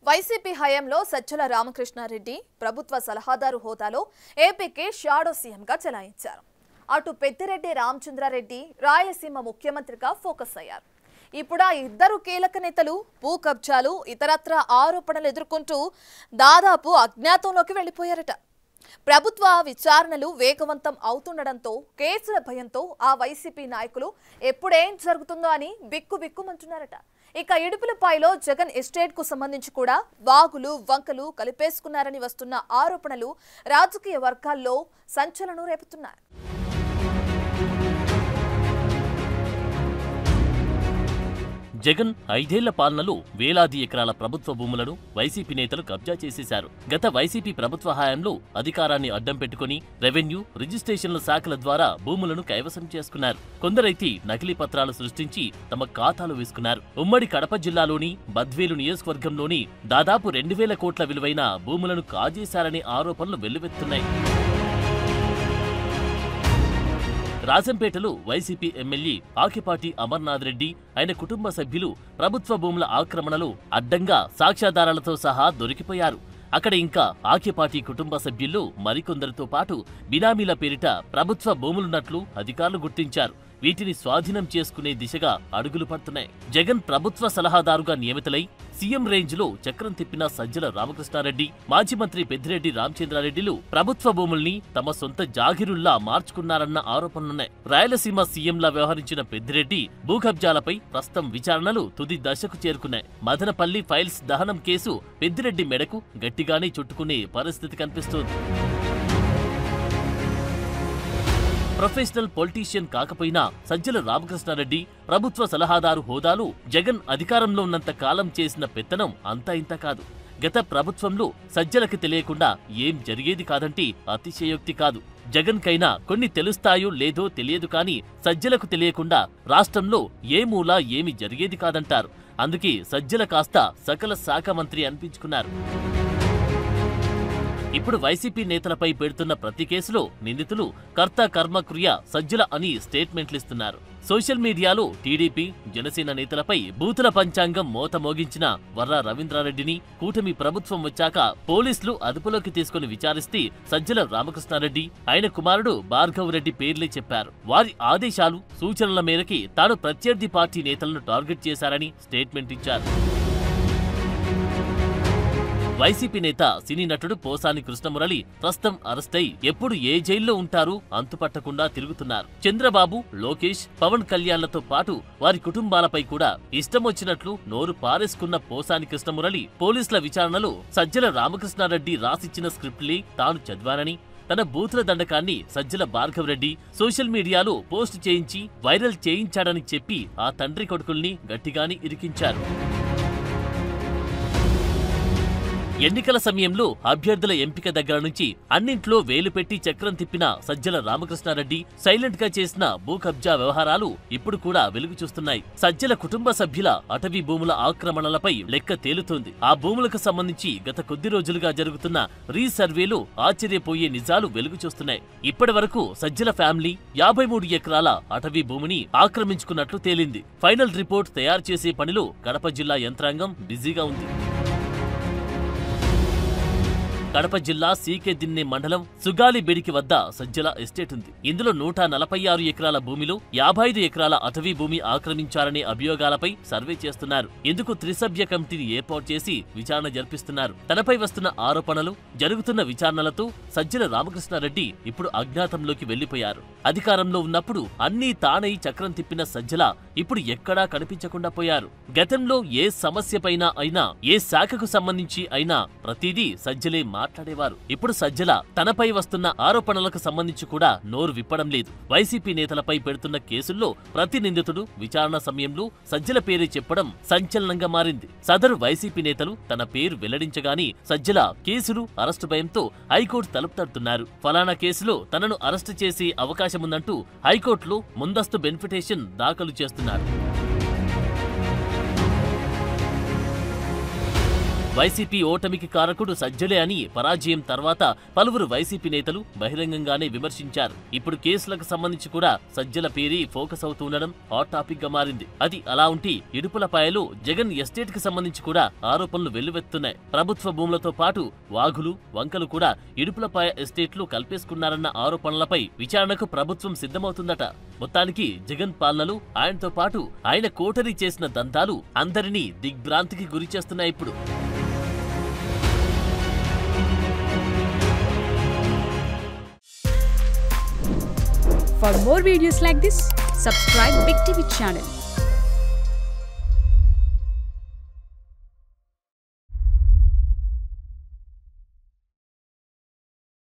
YCP హయాంలో సజ్జల రామకృష్ణారెడ్డి ప్రభుత్వ సలహాదారు హోదాలో ఏపీకి షాడో సీఎంగా చెలాయించారు. అటు పెద్దిరెడ్డి రామచంద్రారెడ్డి రాయలసీమ ముఖ్యమంత్రిగా ఫోకస్ అయ్యారు. ఇప్పుడు ఆ ఇద్దరు కీలక నేతలు భూ కబ్జాలు ఇతరత్ర ఆరోపణలు ఎదుర్కొంటూ దాదాపు అజ్ఞాతంలోకి వెళ్లిపోయారట. ప్రభుత్వ విచారణలు వేగవంతం అవుతుండడంతో కేసుల భయంతో ఆ వైసీపీ నాయకులు ఎప్పుడేం జరుగుతుందో అని బిక్కుబిక్కుమంటున్నారట. ఇక ఇడుపులపాయలో జగన్ ఎస్టేట్ కు సంబంధించి కూడా వాగులు వంకలు కలిపేసుకున్నారని వస్తున్న ఆరోపణలు రాజకీయ వర్గాల్లో సంచలనం రేపుతున్నాయి. జగన్ 5 ఏళ్ల పాలనలో వేలాది ఎకరాల ప్రభుత్వ భూములను వైసీపీ నేతలు కబ్జా చేసేశారు. గత వైసీపీ ప్రభుత్వ హయాంలో అధికారాన్ని అడ్డం పెట్టుకుని రెవెన్యూ, రిజిస్ట్రేషన్ల శాఖల ద్వారా భూములను కైవసం చేసుకున్నారు. కొందరైతే నకిలీ పత్రాలు సృష్టించి తమ ఖాతాలు వేసుకున్నారు. ఉమ్మడి కడప జిల్లాలోని బద్వేలు నియోజకవర్గంలోని దాదాపు 2000 కోట్ల విలువైన భూములను కాజేశారనే ఆరోపణలు వెల్లువెత్తున్నాయి. రాజంపేటలో వైసీపీ ఎమ్మెల్యే ఆకిపాటి అమర్నాథ్ రెడ్డి ఆయన కుటుంబ సభ్యులు ప్రభుత్వ భూముల ఆక్రమణలో అడ్డంగా సాక్ష్యాధారాలతో సహా దొరికిపోయారు. అక్కడ ఇంకా ఆకిపాటి కుటుంబ సభ్యుల్లో మరికొందరితో పాటు బినామీల పేరిట ప్రభుత్వ భూములున్నట్లు అధికారులు గుర్తించారు. వీటిని స్వాధీనం చేసుకునే దిశగా అడుగులు పడుతున్నాయి. జగన్ ప్రభుత్వ సలహాదారుగా నియమితులై సీఎం రేంజ్ లో చక్రం తిప్పిన సజ్జల రామకృష్ణారెడ్డి, మాజీ మంత్రి పెద్దిరెడ్డి రామచంద్రారెడ్డిలు ప్రభుత్వ భూముల్ని తమ సొంత జాగిరుల్లా మార్చుకున్నారన్న ఆరోపణలున్నాయి. రాయలసీమ సీఎంలా వ్యవహరించిన పెద్దిరెడ్డి భూ కబ్జాలపై ప్రస్తుతం విచారణలు తుది దశకు చేరుకున్నాయి. మదనపల్లి ఫైల్స్ దహనం కేసు పెద్దిరెడ్డి మెడకు గట్టిగానే చుట్టుకునే పరిస్థితి కనిపిస్తోంది. ప్రొఫెషనల్ పొలిటీషియన్ కాకపోయినా సజ్జల రామకృష్ణారెడ్డి ప్రభుత్వ సలహాదారు హోదాలో జగన్ అధికారంలో ఉన్నంత కాలం చేసిన పెత్తనం అంతా ఇంత కాదు. గత ప్రభుత్వంలో సజ్జలకి తెలియకుండా ఏం జరిగేది కాదంటే అతిశయోక్తి కాదు. జగన్ కైనా కొన్ని తెలుస్తాయో లేదో తెలియదు కానీ సజ్జలకు తెలియకుండా రాష్ట్రంలో ఏ మూల ఏమి జరిగేది కాదంటారు. అందుకే సజ్జల కాస్త సకల శాఖ మంత్రి అనిపించుకున్నారు. ఇప్పుడు వైసీపీ నేతలపై పెడుతున్న ప్రతి కేసులో నిందితులు కర్త కర్మక్రియ సజ్జల అని స్టేట్మెంట్లిస్తున్నారు. సోషల్ మీడియాలో టీడీపీ, జనసేన నేతలపై బూతుల పంచాంగం మోత మోగించిన వర్రా రవీంద్రారెడ్డిని కూటమి ప్రభుత్వం వచ్చాక పోలీసులు అదుపులోకి తీసుకుని విచారిస్తే సజ్జల రామకృష్ణారెడ్డి, ఆయన కుమారుడు భార్గవ్ రెడ్డి పేర్లే చెప్పారు. వారి ఆదేశాలు, సూచనల మేరకి తాను ప్రత్యర్థి పార్టీ నేతలను టార్గెట్ చేశారని స్టేట్మెంట్ ఇచ్చారు. వైసీపీ నేత సినీ నటుడు పోసాని కృష్ణమురళి ప్రస్తుతం అరెస్టై ఎప్పుడు ఏ జైల్లో ఉంటారు అంతుపట్టకుండా తిరుగుతున్నారు. చంద్రబాబు, లోకేష్, పవన్ కళ్యాణ్లతో పాటు వారి కుటుంబాలపై కూడా ఇష్టమొచ్చినట్లు నోరు పారేసుకున్న పోసాని కృష్ణమురళి పోలీసుల విచారణలో సజ్జల రామకృష్ణారెడ్డి రాసిచ్చిన స్క్రిప్ట్లే తాను చదివానని, తన బూతుల దండకాన్ని సజ్జల భార్గవ్ రెడ్డి సోషల్ మీడియాలో పోస్ట్ చేయించి వైరల్ చేయించాడని చెప్పి ఆ తండ్రి కొడుకుల్ని గట్టిగాని ఇరికించారు. ఎన్నికల సమయంలో అభ్యర్థుల ఎంపిక దగ్గర నుంచి అన్నింట్లో వేలు పెట్టి చక్రం తిప్పిన సజ్జల రామకృష్ణారెడ్డి సైలెంట్ గా చేసిన భూ కబ్జా వ్యవహారాలు ఇప్పుడు కూడా వెలుగు చూస్తున్నాయి. సజ్జల కుటుంబ సభ్యుల అటవీ భూముల ఆక్రమణలపై లెక్క తేలుతోంది. ఆ భూములకు సంబంధించి గత కొద్ది రోజులుగా జరుగుతున్న రీసర్వేలో ఆశ్చర్యపోయే నిజాలు వెలుగు చూస్తున్నాయి. ఇప్పటి వరకు సజ్జల ఫ్యామిలీ 53 ఎకరాల అటవీ భూమిని ఆక్రమించుకున్నట్లు తేలింది. ఫైనల్ రిపోర్ట్ తయారు చేసే పనిలో కడప జిల్లా యంత్రాంగం బిజీగా ఉంది. కడప జిల్లా సీకే దిన్నె మండలం సుగాలిబెడికి వద్ద సజ్జల ఎస్టేట్ ఉంది. ఇందులో 146 ఎకరాల భూమిలో 55 ఎకరాల అటవీ భూమి ఆక్రమించారనే అభియోగాలపై సర్వే చేస్తున్నారు. ఇందుకు త్రిసభ్య కమిటీని ఏర్పాటు చేసి విచారణ జరిపిస్తున్నారు. తనపై వస్తున్న ఆరోపణలు, జరుగుతున్న విచారణలతో సజ్జల రామకృష్ణారెడ్డి ఇప్పుడు అజ్ఞాతంలోకి వెళ్లిపోయారు. అధికారంలో ఉన్నప్పుడు అన్నీ తానై చక్రం తిప్పిన సజ్జల ఇప్పుడు ఎక్కడా కనిపించకుండా పోయారు. గతంలో ఏ సమస్యపైనా అయినా, ఏ శాఖకు సంబంధించి అయినా ప్రతిదీ సజ్జలే మాట్లాడేవారు. ఇప్పుడు సజ్జల తనపై వస్తున్న ఆరోపణలకు సంబంధించి కూడా నోరు విప్పడం లేదు. వైసీపీ నేతలపై పెడుతున్న కేసుల్లో ప్రతి నిందితుడు విచారణ సమయంలో సజ్జల పేరే చెప్పడం సంచలనంగా మారింది. సదరు వైసీపీ నేతలు తన పేరు వెల్లడించగానే సజ్జల కేసులు, అరెస్టు భయంతో హైకోర్టు తలుపు తడుతున్నారు. ఫలానా కేసులో తనను అరెస్టు చేసే అవకాశముందంటూ హైకోర్టులో ముందస్తు బెనిఫిటేషన్ దాఖలు చేస్తున్నారు. వైసీపీ ఓటమికి కారకుడు సజ్జలే అని పరాజయం తర్వాత పలువురు వైసీపీ నేతలు బహిరంగంగానే విమర్శించారు. ఇప్పుడు కేసులకు సంబంధించి కూడా సజ్జల పేరు ఫోకస్ అవుతుండడం హాట్ టాపిక్ గా మారింది. అది అలా ఉంటే ఇడుపులపాయలో జగన్ ఎస్టేట్ కి సంబంధించి కూడా ఆరోపణలు వెల్లువెత్తున్నాయి. ప్రభుత్వ భూములతో పాటు వాగులు, వంకలు కూడా ఇడుపులపాయ ఎస్టేట్లు కల్పేసుకున్నారన్న ఆరోపణలపై విచారణకు ప్రభుత్వం సిద్ధమవుతుందట. మొత్తానికి జగన్ పాలనలు, ఆయనతో పాటు ఆయన కోటరీ చేసిన దంతాలు అందరినీ దిగ్భ్రాంతికి గురి చేస్తున్నాయి ఇప్పుడు. For more videos like this, subscribe Big TV channel.